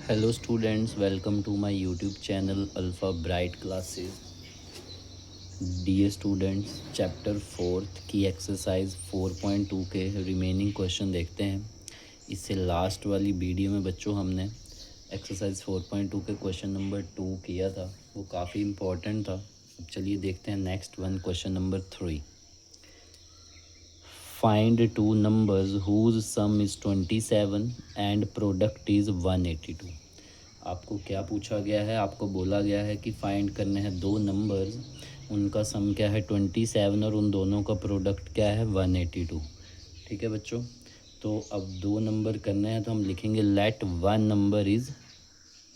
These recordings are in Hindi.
Hello students, welcome to my YouTube channel Alpha Bright Classes. Dear students, chapter 4 की एक्सरसाइज 4.2 के रिमेनिंग क्वेश्चन देखते हैं। इससे लास्ट वाली वीडियो में बच्चों हमने एक्सरसाइज 4.2 के क्वेश्चन नंबर 2 किया था, वो काफ़ी इम्पोर्टेंट था। अब चलिए देखते हैं next one, question number 3। Find two numbers whose sum is 27 and product is 182। आपको क्या पूछा गया है, आपको बोला गया है कि फाइंड करने हैं दो नंबर्स, उनका सम क्या है 27 और उन दोनों का प्रोडक्ट क्या है 182। ठीक है बच्चों, तो अब दो नंबर करने हैं तो हम लिखेंगे let one number is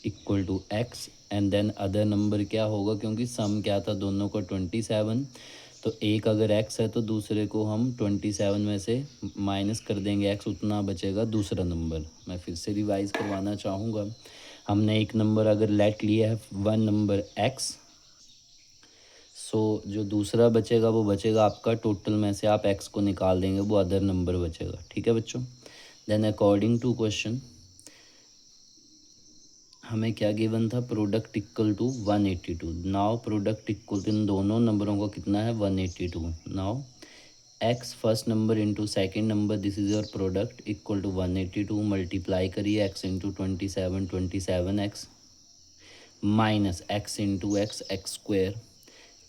equal to X and then other number क्या होगा, क्योंकि सम क्या था दोनों का 27, तो एक अगर एक्स है तो दूसरे को हम 27 में से माइनस कर देंगे एक्स, उतना बचेगा दूसरा नंबर। मैं फिर से रिवाइज़ करवाना चाहूँगा। हमने एक नंबर अगर लेट लिया है वन नंबर एक्स, सो जो दूसरा बचेगा वो बचेगा आपका, टोटल में से आप एक्स को निकाल देंगे, वो अदर नंबर बचेगा। ठीक है बच्चों, देन अकॉर्डिंग टू क्वेश्चन हमें क्या गिवन था, product equal to 182। Now product equal इन दोनों नंबरों का कितना है 182। Now x first number into second number, this is your product equal to 182। Multiply करिए x into 27 x minus x into x square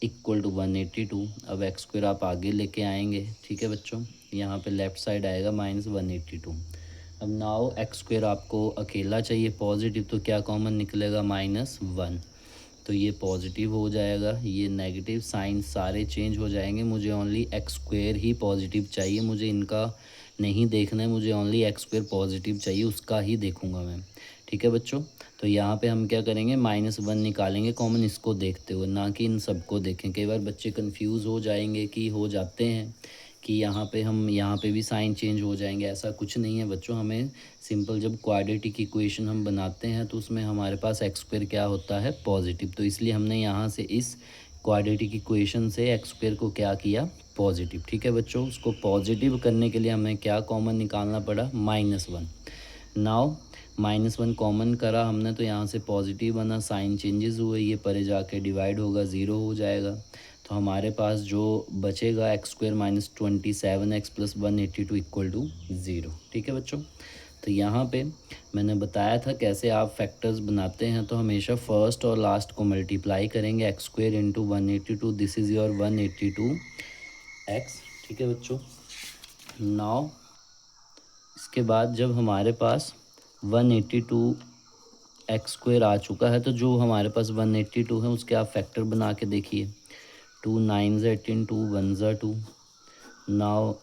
equal to 182। अब एक्स स्क्वेयर आप आगे लेके आएंगे। ठीक है बच्चों, यहाँ पे लेफ्ट साइड आएगा -182। अब नाउ एक्स स्क्वेयर आपको अकेला चाहिए पॉजिटिव, तो क्या कॉमन निकलेगा -1, तो ये पॉजिटिव हो जाएगा, ये नेगेटिव, साइन सारे चेंज हो जाएंगे। मुझे ओनली एक्स स्क्वेयर ही पॉजिटिव चाहिए, मुझे इनका नहीं देखना है, मुझे ओनली एक्स स्क्वेयर पॉजिटिव चाहिए, उसका ही देखूंगा मैं। ठीक है बच्चों, तो यहाँ पे हम क्या करेंगे -1 निकालेंगे कॉमन, इसको देखते हुए, ना कि इन सबको देखें। कई बार बच्चे कंफ्यूज हो जाएंगे कि हो जाते हैं कि यहाँ पे हम यहाँ पे भी साइन चेंज हो जाएंगे, ऐसा कुछ नहीं है बच्चों। हमें सिंपल जब क्वाड्रेटिक इक्वेशन हम बनाते हैं तो उसमें हमारे पास एक्स स्क्वेयर क्या होता है पॉजिटिव, तो इसलिए हमने यहाँ से इस क्वाड्रेटिक इक्वेशन से एक्स स्क्वेयर को क्या किया पॉजिटिव। ठीक है बच्चों, उसको पॉजिटिव करने के लिए हमें क्या कॉमन निकालना पड़ा -1। नाउ -1 कॉमन करा हमने तो यहाँ से पॉजिटिव बना, साइन चेंजेस हुए, ये परे जाके डिवाइड होगा, ज़ीरो हो जाएगा। तो हमारे पास जो बचेगा x square -27x plus 182 equal to 0। ठीक है बच्चों, तो यहाँ पे मैंने बताया था कैसे आप फैक्टर्स बनाते हैं, तो हमेशा फर्स्ट और लास्ट को मल्टीप्लाई करेंगे, x square into 182, this is your 182 x. ठीक है बच्चों, नाउ इसके बाद जब हमारे पास 182 एक्स स्क्वेयर आ चुका है, तो जो हमारे पास 182 है उसके आप फैक्टर बना के देखिए। 2 9 18, 2 1 2। नाउ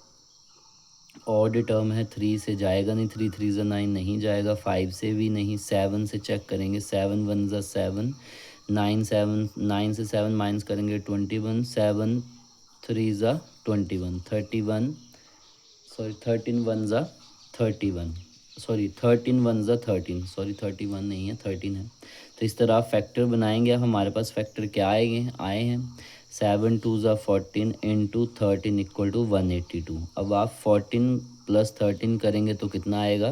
ऑड टर्म है, 3 से जाएगा नहीं, 3 3 9 नहीं जाएगा, 5 से भी नहीं, 7 से चेक करेंगे, 7 1 7, 9 से 7 माइनस करेंगे 21, 7 3 21, 31, सॉरी 13 1 31, सॉरी 13 1 13, सॉरी 31 नहीं है 13 है। तो इस तरह आप फैक्टर बनाएंगे। अब हमारे पास फैक्टर क्या आए हैं 7 2 14 इंटू 13 इक्वल टू 182। अब आप 14 प्लस 13 करेंगे तो कितना आएगा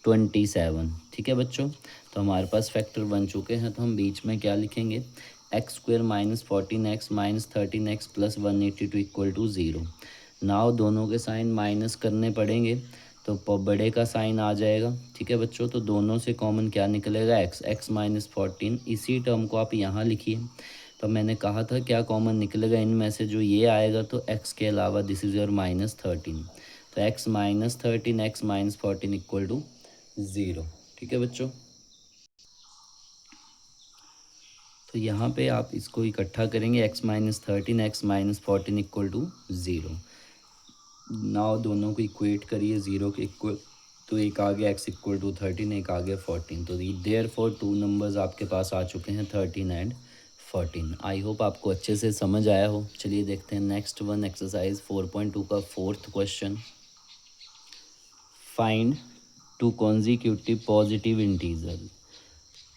27। ठीक है बच्चों, तो हमारे पास फैक्टर बन चुके हैं, तो हम बीच में क्या लिखेंगे, x square -14x -13x plus 182 equal to 0। Now दोनों के साइन माइनस करने पड़ेंगे, तो बड़े का साइन आ जाएगा। ठीक है बच्चों, तो दोनों से कॉमन क्या निकलेगा x -14। इसी टर्म को आप यहाँ लिखिए। तो मैंने कहा था क्या कॉमन निकलेगा इनमें से, जो ये आएगा तो x के अलावा दिस इज़ योर -13, तो x -13 x -14 इक्वल टू 0। ठीक है बच्चों, तो यहाँ पे आप इसको इकट्ठा करेंगे x -13 x -14 equal to 0। Now दोनों को इक्वेट करिए 0 के इक्वल, तो एक आ गया x इक्वल टू 13, एक आ गया 14, तो देयरफॉर टू नंबर्स आपके पास आ चुके हैं 13 एंड 14। आई होप आपको अच्छे से समझ आया हो। चलिए देखते हैं नेक्स्ट वन, एक्सरसाइज 4.2 का fourth question. Find two consecutive positive integer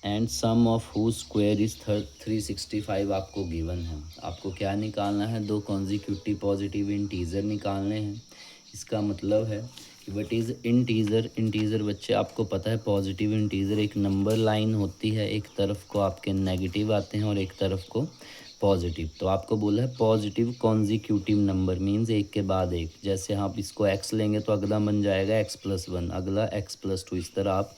and sum of who square is 365 आपको गिवन है। आपको क्या निकालना है, दो कॉन्जिक्यूटिव पॉजिटिव इंटीजर निकालने हैं। इसका मतलब है वट इज़ इंटीज़र? इंटीज़र बच्चे आपको पता है पॉजिटिव इंटीज़र एक नंबर लाइन होती है, एक तरफ को आपके नेगेटिव आते हैं और एक तरफ को पॉजिटिव। तो आपको बोला है पॉजिटिव कॉन्जिक्यूटिव नंबर मीन्स एक के बाद एक। जैसे आप इसको एक्स लेंगे तो अगला बन जाएगा एक्स प्लस वन, अगला एक्स प्लस टू। इस तरह आप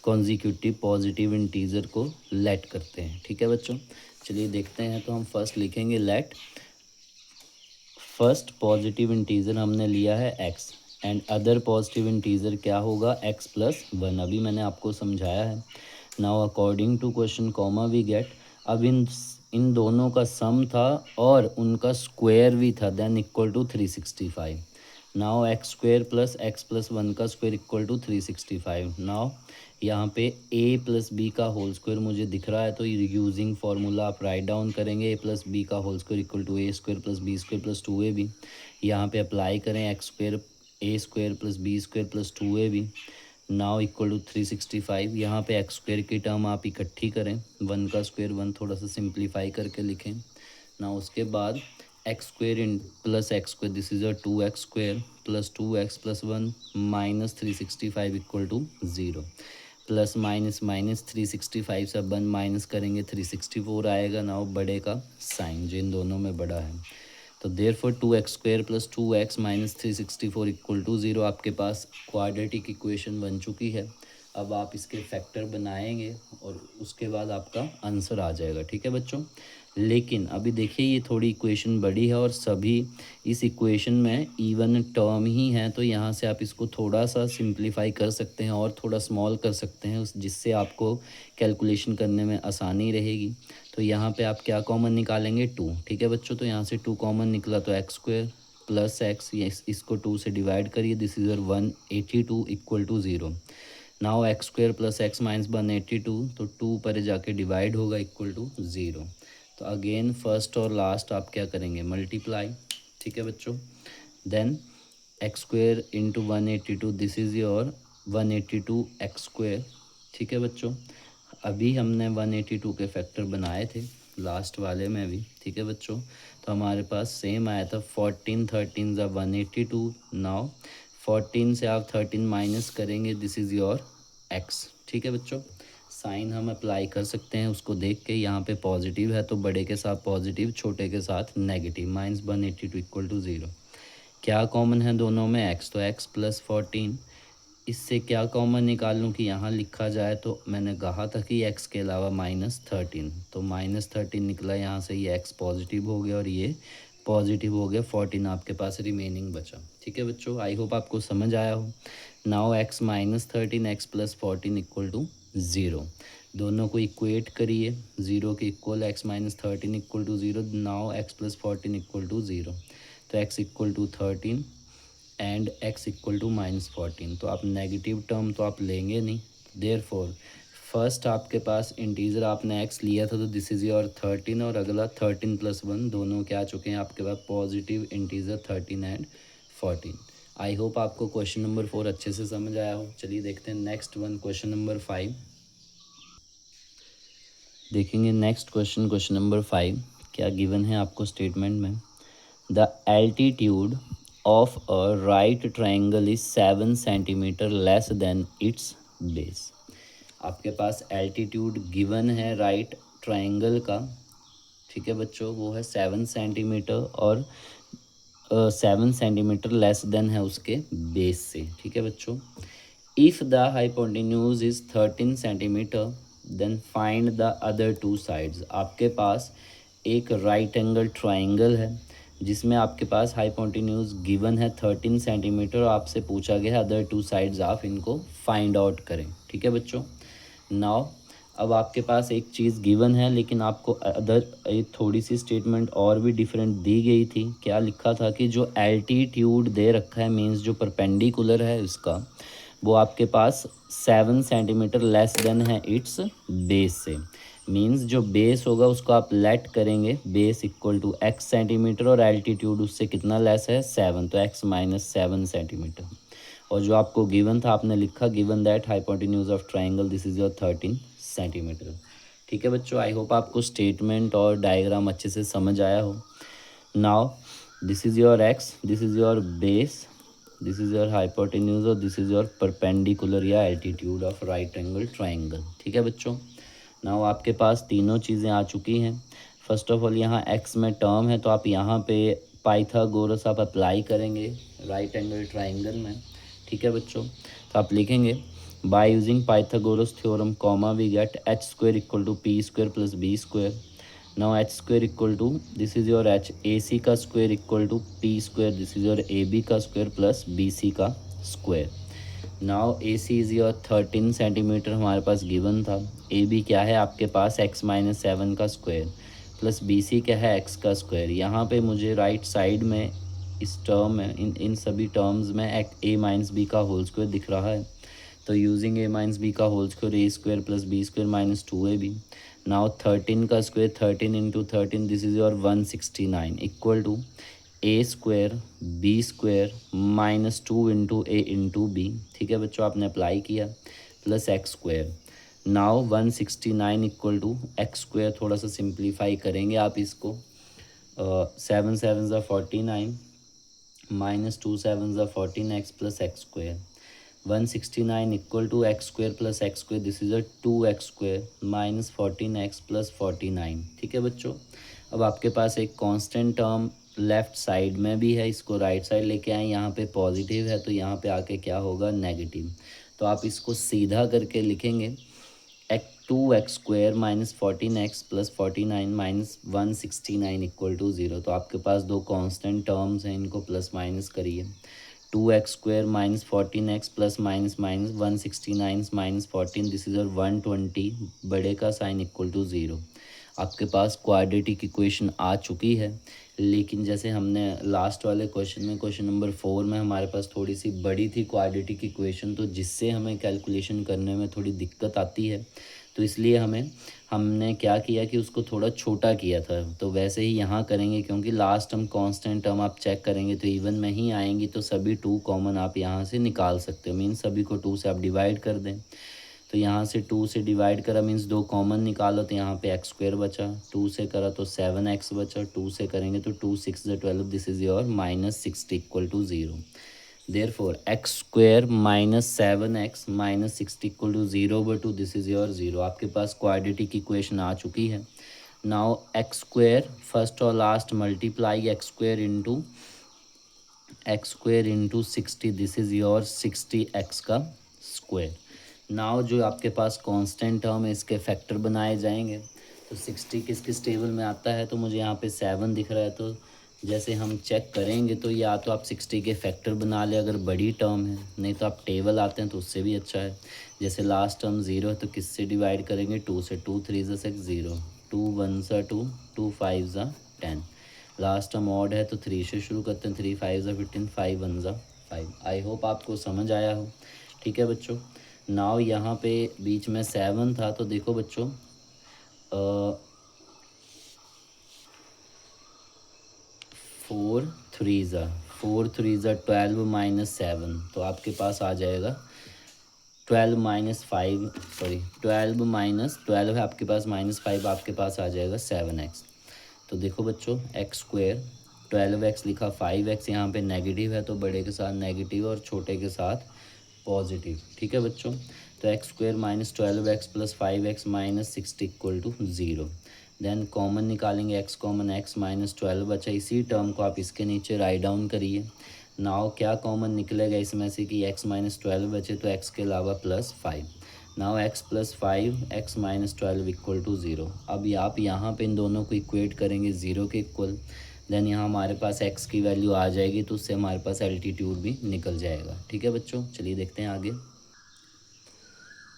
कॉन्जिक्यूटिव पॉजिटिव इंटीज़र को लेट करते हैं। ठीक है बच्चों, चलिए देखते हैं। तो हम फर्स्ट लिखेंगे लेट फर्स्ट पॉजिटिव इंटीज़र हमने लिया है x and other positive integer क्या होगा x प्लस वन। अभी मैंने आपको समझाया है। Now according to question comma we get, अब इन दोनों का सम था और उनका स्क्वायर भी था, then equal to 365। Now x square plus one का स्क्वायर इक्वल टू 365। नाउ यहाँ पे a प्लस बी का होल स्क्वायर मुझे दिख रहा है, तो यूजिंग फार्मूला आप राइट डाउन करेंगे a प्लस बी का whole square equal to A square plus B square plus two A B. यहाँ पे अप्लाई करें x square A square plus B square plus two A B now equal to 365। यहाँ पे एक्स स्क्वायर की टर्म आप इकट्ठी करें, वन का स्क्वायर वन थोड़ा सा सिंप्लीफाई करके लिखें। ना उसके बाद x square in plus x square, this is a 2x square plus 2x plus one minus 365 equal to zero. Plus minus minus 365 से वन माइनस करेंगे 364 आएगा। नाउ बड़े का साइन जो इन दोनों में बड़ा है, तो therefore 2x square plus 2x minus 364 equal to zero. आपके पास क्वाड्रेटिक इक्वेशन बन चुकी है। अब आप इसके फैक्टर बनाएंगे और उसके बाद आपका आंसर आ जाएगा। ठीक है बच्चों, लेकिन अभी देखिए ये थोड़ी इक्वेशन बड़ी है और सभी इस इक्वेशन में इवन टर्म ही हैं, तो यहाँ से आप इसको थोड़ा सा सिंप्लीफाई कर सकते हैं और थोड़ा स्मॉल कर सकते हैं, जिससे आपको कैलकुलेशन करने में आसानी रहेगी। तो यहाँ पे आप क्या कॉमन निकालेंगे? टू। ठीक है बच्चों, तो यहाँ से टू कॉमन निकला तो एक्स स्क्वायर प्लस एक्स, ये इसको टू से डिवाइड करिए, this is 182 equal to zero. Now x square plus x minus 182, तो टू पर जाके डिवाइड होगा इक्वल टू ज़ीरो। तो अगेन फर्स्ट और लास्ट आप क्या करेंगे? मल्टीप्लाई। ठीक है बच्चों, then x square into 182, this is your 182 x square. ठीक है बच्चों, अभी हमने 182 के फैक्टर बनाए थे लास्ट वाले में भी। ठीक है बच्चों, तो हमारे पास सेम आया था 14 13 ज़ा 182। नाउ 14 से आप 13 माइनस करेंगे, दिस इज़ योर एक्स। ठीक है बच्चों, साइन हम अप्लाई कर सकते हैं उसको देख के। यहाँ पे पॉजिटिव है तो बड़े के साथ पॉजिटिव, छोटे के साथ negative. Minus 182 equal to zero. क्या कॉमन है दोनों में? एक्स, तो एक्स प्लस 14। इससे क्या कॉमन निकाल लूँ कि यहाँ लिखा जाए, तो मैंने कहा था कि एक्स के अलावा माइनस 13, तो माइनस 13 निकला यहाँ से। ये एक्स पॉजिटिव हो गया और ये पॉजिटिव हो गया। 14 आपके पास रिमेनिंग बचा। ठीक है बच्चों, आई होप आपको समझ आया हो। Now x minus 13 x plus 14 equal to zero. दोनों को इक्वेट करिए, ज़ीरो के equal x minus 13 equal to zero. Now x plus 14 equal to zero, तो x equal to 13 and x equal to minus 14। तो आप नेगेटिव टर्म तो आप लेंगे नहीं, देयरफॉर फर्स्ट आपके पास इंटीजर आपने x लिया था, तो दिस इज़ योर 13 और अगला 13 प्लस वन, दोनों क्या आ चुके हैं आपके पास? Positive integer 13 and 14। I hope आपको क्वेश्चन नंबर 4 अच्छे से समझ आया हो। चलिए देखते हैं नेक्स्ट वन, क्वेश्चन नंबर 5 देखेंगे। नेक्स्ट क्वेश्चन, क्वेश्चन नंबर 5 क्या गिवन है आपको स्टेटमेंट में? The altitude of a right triangle is 7 centimeter less then it's base. आपके पास एल्टीट्यूड गिवन है राइट ट्राइंगल का। ठीक है बच्चों, वो है 7 सेंटीमीटर और 7 सेंटीमीटर लेस देन है उसके बेस से। ठीक है बच्चों, if the hypotenuse is 13 centimeter then find the other two sides. आपके पास एक राइट एंगल ट्राइंगल है जिसमें आपके पास हाइपोटेन्यूज गिवन है 13 सेंटीमीटर और आपसे पूछा गया है अदर टू साइड्स, आप इनको फाइंड आउट करें। ठीक है बच्चों, नाउ अब आपके पास एक चीज़ गिवन है लेकिन आपको अदर एक थोड़ी सी स्टेटमेंट और भी डिफरेंट दी गई थी। क्या लिखा था कि जो एल्टीट्यूड दे रखा है मीन्स जो परपेंडिकुलर है इसका, वो आपके पास 7 सेंटीमीटर लेस देन है इट्स बेस से। मीन्स जो बेस होगा उसको आप लेट करेंगे, base equal to x centimeter और एल्टीट्यूड उससे कितना लेस है? 7, तो एक्स माइनस 7 सेंटीमीटर। और जो आपको गिवन था आपने लिखा given that hypotenuse of triangle this is your 13 centimetre. ठीक है बच्चों, आई होप आपको स्टेटमेंट और डायग्राम अच्छे से समझ आया हो। Now this is your x, this is your base this is your hypotenuse और दिस इज़ योर परपेंडिकुलर या altitude of right angle triangle. ठीक है बच्चों, नाउ आपके पास तीनों चीज़ें आ चुकी हैं। फर्स्ट ऑफ ऑल यहाँ एक्स में टर्म है तो आप यहाँ पे पाइथागोरस आप अप्लाई करेंगे राइट एंगल ट्राइंगल में। ठीक है बच्चों, तो आप लिखेंगे by using Pythagoras theorem comma we get H square equal to P square plus B square. Now H square equal to this is your H A C का square equal to P square, this is your A B का स्क्वायर प्लस बी सी का square. Now A C is your 13 centimetre हमारे पास गिवन था। ए बी क्या है आपके पास एक्स माइनस 7 का स्क्वायर प्लस बी सी क्या है एक्स का स्क्वायर। यहाँ पे मुझे राइट साइड में इस टर्म में इन सभी टर्म्स में ए माइनस बी का होल स्क्वायर दिख रहा है, तो यूजिंग ए माइनस बी का होल स्क्वायर ए square plus B square minus 2ab। Now 13 का square 13 into 13 this is your 169 equal to A square b square minus 2 into a into b. ठीक है बच्चों, आपने अप्लाई किया plus x square. Now 169 equal to x square, थोड़ा सा सिंप्लीफाई करेंगे आप इसको। 7 7 ज़ा 49 माइनस 2 7 ज़ा 14 x plus x square. 169 equal to x square plus x square, this is a 2x square minus 14x plus 49। ठीक है बच्चों, अब आपके पास एक कांस्टेंट टर्म लेफ़्ट साइड में भी है, इसको राइट साइड लेके आए, यहाँ पे पॉजिटिव है तो यहाँ पे आके क्या होगा नेगेटिव। तो आप इसको सीधा करके लिखेंगे 2x square minus 14x plus 49 minus 169 equal to 0। तो आपके पास दो कांस्टेंट टर्म्स हैं, इनको प्लस माइनस करिए। 2x square minus 14x plus minus minus 169 minus 14 this is और 120 बड़े का साइन इक्वल टू 0। आपके पास क्वाड्रेटिक इक्वेशन आ चुकी है, लेकिन जैसे हमने लास्ट वाले क्वेश्चन में क्वेश्चन नंबर 4 में हमारे पास थोड़ी सी बड़ी थी क्वाड्रेटिक इक्वेशन, तो जिससे हमें कैलकुलेशन करने में थोड़ी दिक्कत आती है, तो इसलिए हमने क्या किया कि उसको थोड़ा छोटा किया था। तो वैसे ही यहाँ करेंगे, क्योंकि लास्ट टर्म कांस्टेंट टर्म आप चेक करेंगे तो इवन में ही आएंगी, तो सभी 2 कॉमन आप यहाँ से निकाल सकते हो। मीन्स सभी को 2 से आप डिवाइड कर दें, तो यहाँ से 2 से डिवाइड करा मीन्स 2 कॉमन निकालो, तो यहाँ पे एक्स स्क्वायर बचा। 2 से करा तो 7x बचा। 2 से करेंगे तो 2 6 12 this is your minus 60 equal to 0। Therefore x square minus 7x minus 60 equal to 0/2 this is your 0। आपके पास क्वाड्रेटिक इक्वेशन आ चुकी है। नाउ एक्स स्क्वायर फर्स्ट और last multiply x square into 60 this is your 60x का स्क्वायर। नाउ जो आपके पास कांस्टेंट टर्म है इसके फैक्टर बनाए जाएंगे। तो 60 किस किस टेबल में आता है, तो मुझे यहाँ पे 7 दिख रहा है, तो जैसे हम चेक करेंगे तो या तो आप 60 के फैक्टर बना ले अगर बड़ी टर्म है, नहीं तो आप टेबल आते हैं तो उससे भी अच्छा है। जैसे लास्ट टर्म 0 है तो किससे डिवाइड करेंगे 2 से। 2 3 ज़ा 6 0, 2 1 ज़ा 2, 2 5 ज़ा 10। लास्ट टर्म ऑड है तो 3 से शुरू करते हैं। 3 5 ज़ा 15, 5 1 ज़ा 5। आई होप आपको समझ आया हो। ठीक है बच्चों, नाउ यहाँ पे बीच में 7 था, तो देखो बच्चों 4 3 ज़ा 12 माइनस 7, तो आपके पास आ जाएगा 12 माइनस 5 सॉरी 12 माइनस 12 है आपके पास माइनस 5, आपके पास आ जाएगा 7x। तो देखो बच्चों एक्स स्क्वायर 12x लिखा, 5x यहाँ पे नेगेटिव है तो बड़े के साथ नेगेटिव और छोटे के साथ पॉजिटिव। ठीक है बच्चों, तो x square minus 12x plus 5x minus 60 equal to 0। Then common निकालेंगे, एक्स कॉमन, एक्स माइनस 12 बचा। इसी टर्म को आप इसके नीचे राइट डाउन करिए। नाउ क्या कॉमन निकलेगा इसमें से कि एक्स माइनस 12 बचे तो एक्स के अलावा plus 5। Now x plus 5 x minus 12 equal to 0। अब आप यहाँ पे इन दोनों को इक्वेट करेंगे 0 के इक्वल। देन यहाँ हमारे पास एक्स की वैल्यू आ जाएगी, तो उससे हमारे पास एल्टीट्यूड भी निकल जाएगा। ठीक है बच्चों, चलिए देखते हैं आगे।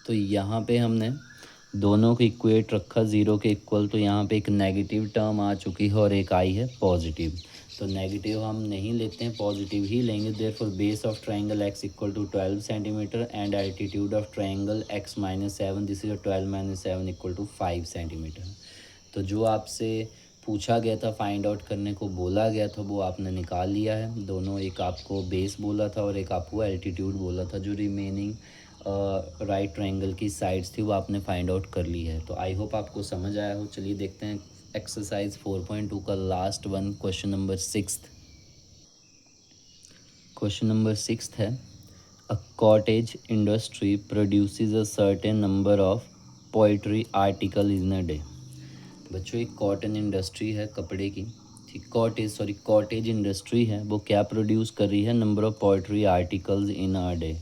तो यहाँ पे हमने दोनों को इक्वेट रखा 0 के इक्वल, तो यहाँ पे एक नेगेटिव टर्म आ चुकी है और एक आई है पॉजिटिव। तो नेगेटिव हम नहीं लेते हैं, पॉजिटिव ही लेंगे। Therefore base of triangle x equal to 12 centimeter and altitude of triangle x minus 7 this is 12 minus 7 equal to 5 centimeter. तो जो आपसे पूछा गया था फाइंड आउट करने को बोला गया था वो आपने निकाल लिया है दोनों। एक आपको बेस बोला था और एक आपको एल्टीट्यूड बोला था। जो रिमेनिंग राइट ट्रायंगल की साइड्स थी वो आपने फाइंड आउट कर ली है। तो आई होप आपको समझ आया हो। चलिए देखते हैं एक्सरसाइज 4.2 का last one, question number 6। Question number 6 है, a cottage industry produces a certain number of pottery articles in a day. बच्चों एक कॉटन इंडस्ट्री है कपड़े की, ठीक, कॉटेज इंडस्ट्री है, वो क्या प्रोड्यूस कर रही है, number of poetry articles in a day.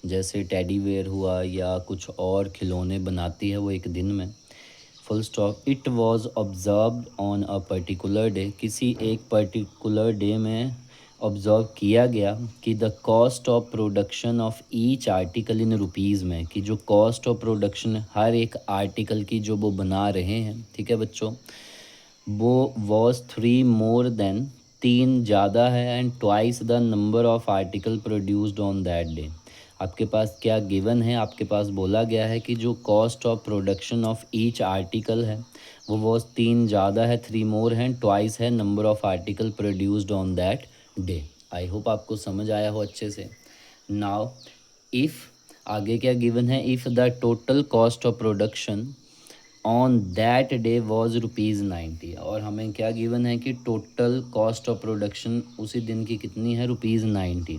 जैसे टेडी वेयर हुआ या कुछ और खिलौने बनाती है वो एक दिन में। Full stop. It was observed on a particular day, किसी एक पर्टिकुलर डे में ऑब्जर्व किया गया कि the cost of production of each article in rupees में, कि जो कॉस्ट ऑफ प्रोडक्शन हर एक आर्टिकल की जो वो बना रहे हैं, ठीक है बच्चों, वो वॉज 3 मोर देन, 3 ज़्यादा है, and twice the number of article produced on that day. आपके पास क्या गिवन है, आपके पास बोला गया है कि जो cost of production of each article है वो वॉज 3 ज़्यादा है, 3 मोर है, ट्वाइस है number of article produced on that day. I hope आपको समझ आया हो अच्छे से। नाउ इफ़, आगे क्या गिवन है, if the total cost of production on that day was ₹90, और हमें क्या गिवन है कि टोटल कॉस्ट ऑफ प्रोडक्शन उसी दिन की कितनी है, ₹90।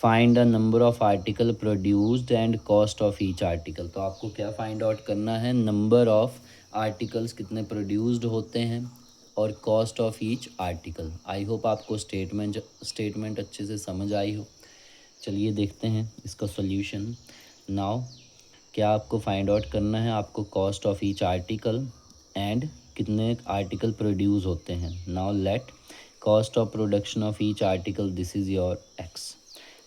Find the number of article produced and cost of each article. तो आपको क्या फाइंड आउट करना है, नंबर ऑफ आर्टिकल्स कितने प्रोड्यूस्ड होते हैं और cost of each article. I hope आपको स्टेटमेंट अच्छे से समझ आई हो। चलिए देखते हैं इसका सॉल्यूशन। नाउ क्या आपको फाइंड आउट करना है, आपको cost of each article and कितने आर्टिकल प्रोड्यूस होते हैं। Now let cost of production of each article, this is your x.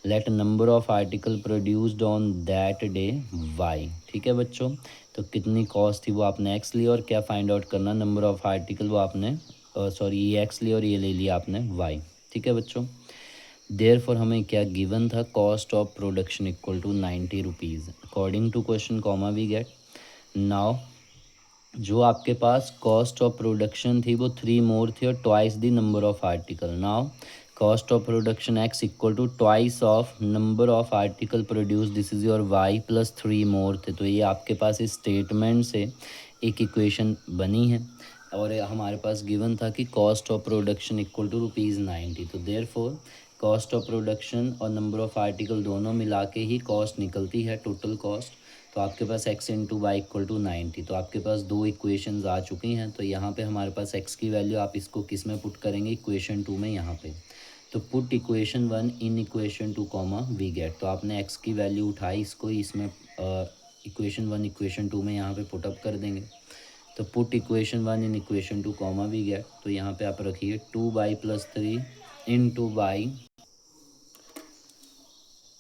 Let number of article produced on that day Y. ठीक है बच्चों, तो कितनी कॉस्ट थी वो आपने एक्स ली, और क्या फाइंड आउट करना, नंबर ऑफ आर्टिकल वो आपने सॉरी ये एक्स ली और ये ले लिया आपने वाई। ठीक है बच्चों, देयरफॉर हमें क्या गिवन था, cost of production equal to 90 rupees according to question comma we get. Now जो आपके पास कॉस्ट ऑफ प्रोडक्शन थी वो 3 मोर थी और twice the number of article. Now cost of production x equal to twice of number of article produce, this is your Y plus 3 more थे। तो ये आपके पास इस स्टेटमेंट से एक इक्वेशन बनी है, और हमारे पास गिवन था कि cost of production equal to ₹90। तो देयरफॉर कॉस्ट ऑफ प्रोडक्शन और नंबर ऑफ आर्टिकल दोनों मिला के ही कॉस्ट निकलती है, टोटल कॉस्ट। तो आपके पास x into Y equal to 90। तो आपके पास 2 इक्वेशंस आ चुकी हैं। तो यहाँ पे हमारे पास x की वैल्यू, आप इसको किस में पुट करेंगे, इक्वेशन 2 में यहाँ पे। तो put equation 1 in equation 2 comma we get. तो आपने x की वैल्यू उठाई, इसको इसमें इक्वेशन 1 इक्वेशन 2 में यहाँ पे पुटअप कर देंगे। तो put equation 1 in equation 2 comma we get. तो यहाँ पे आप रखिए 2y प्लस 3 इंटू वाई।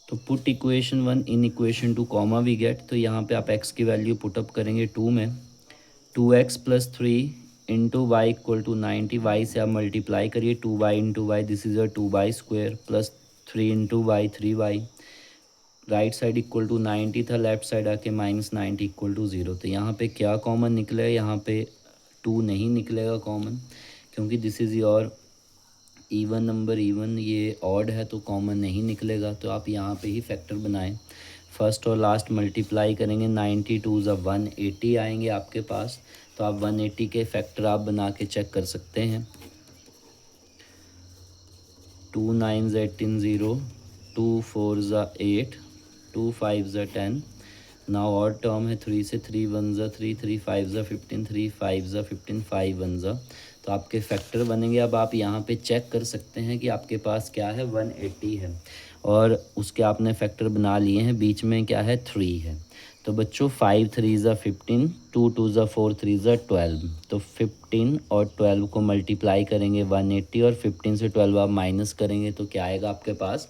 तो put equation 1 in equation 2 comma we get. तो यहाँ पे आप x की वैल्यू पुटअप करेंगे 2 में, 2x plus 3 into Y equal to 90। Y से आप मल्टीप्लाई करिए, 2y into Y, this is a 2y square, plus 3 into Y 3y। Right side equal to 90 था, लेफ्ट साइड आके -90 इक्वल टू 0। तो यहाँ पे क्या कॉमन निकलेगा, यहाँ पे 2 नहीं निकलेगा कॉमन, क्योंकि this is your even number, even ये ऑड है तो कॉमन नहीं निकलेगा। तो आप यहाँ पे ही फैक्टर बनाएं, फर्स्ट और लास्ट मल्टीप्लाई करेंगे, 92 ज़ा 180 आएंगे आपके पास। तो आप 180 के फैक्टर आप बना के चेक कर सकते हैं। 2 9 ज़ा 18 0, 2 4 ज़ा 8, 2 5 ज़ा 10। नाउ और टर्म है 3 से, 3 1 ज़ा 3, 3 5 ज़ा 15, 3 5 ज़ा 15, 5 1 ज़ा। तो आपके फैक्टर बनेंगे। अब आप यहाँ पे चेक कर सकते हैं कि आपके पास क्या है, 180 है, और उसके आपने फैक्टर बना लिए हैं, बीच में क्या है, 3 है। तो बच्चों 5 3 ज़ा 15, 2 2 ज़ा 4, 3 ज़ा 12। तो 15 और 12 को मल्टीप्लाई करेंगे 180, और 15 से 12 आप माइनस करेंगे तो क्या आएगा आपके पास,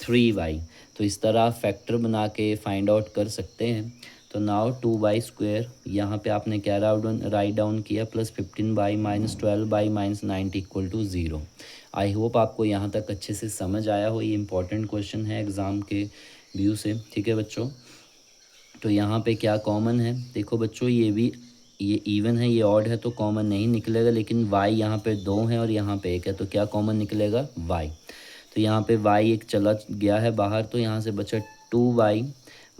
3y। तो इस तरह आप फैक्टर बना के फाइंड आउट कर सकते हैं। तो नाउ 2y स्क्वेयर, यहाँ पे आपने क्या राइट डाउन किया, plus 15y minus 12y minus 90 equal to 0। I hope आपको यहाँ तक अच्छे से समझ आया हो। ये इंपॉर्टेंट क्वेश्चन है एग्ज़ाम के व्यू से। ठीक है बच्चों, तो यहाँ पे क्या कॉमन है, देखो बच्चों, ये इवन है, ये ऑड है, तो कॉमन नहीं निकलेगा, लेकिन y यहाँ पे 2 है और यहाँ पे 1 है, तो क्या कॉमन निकलेगा, y। तो यहाँ पे y एक चला गया है बाहर, तो यहाँ से बचा 2y,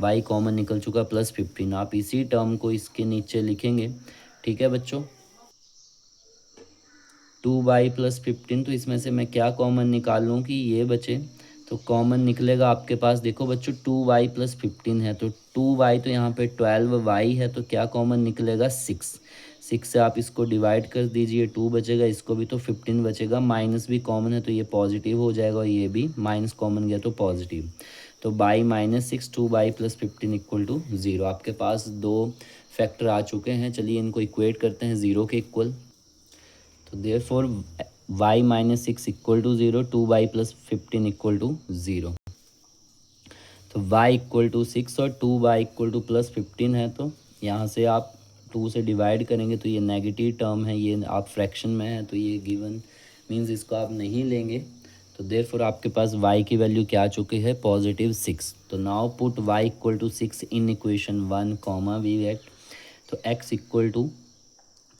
y कॉमन निकल चुका, प्लस 15। आप इसी टर्म को इसके नीचे लिखेंगे। ठीक है बच्चों, 2y प्लस 15, तो इसमें से मैं क्या कॉमन निकाल लूँ कि ये बचे। तो कॉमन निकलेगा आपके पास, देखो बच्चों 2y प्लस 15 है, तो 2y तो यहाँ पे 12y है, तो क्या कॉमन निकलेगा 6। 6 से आप इसको डिवाइड कर दीजिए, 2 बचेगा, इसको भी तो 15 बचेगा, माइनस भी कॉमन है तो ये पॉजिटिव हो जाएगा, और ये भी माइनस कॉमन गया तो पॉजिटिव। तो by -6 2y plus 15 equal to 0। आपके पास दो फैक्टर आ चुके हैं, चलिए इनको इक्वेट करते हैं 0 के इक्वल। तो therefore y-6 equal to 0, 2y plus 15 equal to 0। तो y इक्वल टू 6 और 2y इक्वल टू प्लस 15 है, तो यहाँ से आप 2 से डिवाइड करेंगे तो ये नेगेटिव टर्म है, ये आप फ्रैक्शन में है तो ये गिवन मीन्स इसको आप नहीं लेंगे। तो देयरफॉर आपके पास y की वैल्यू क्या आ चुकी है, +6। तो now put y equal to 6 in equation 1 comma we get, तो x equal to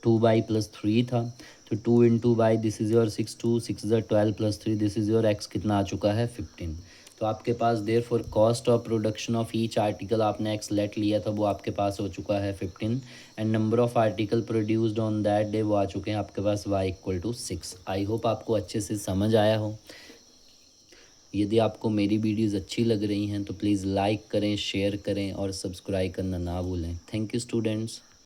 2y plus 3 था, तो 2 into by this is your 6, 2 6 12 plus 3 this is your x कितना आ चुका है 15। तो आपके पास therefore cost of production of each article आपने एक्स लेट लिया था वो आपके पास हो चुका है 15, and number of article produced on that day वो आ चुके हैं आपके पास y equal to 6। I hope आपको अच्छे से समझ आया हो। यदि आपको मेरी वीडियोज़ अच्छी लग रही हैं तो प्लीज़ लाइक करें, शेयर करें और सब्सक्राइब करना ना भूलें। Thank you students.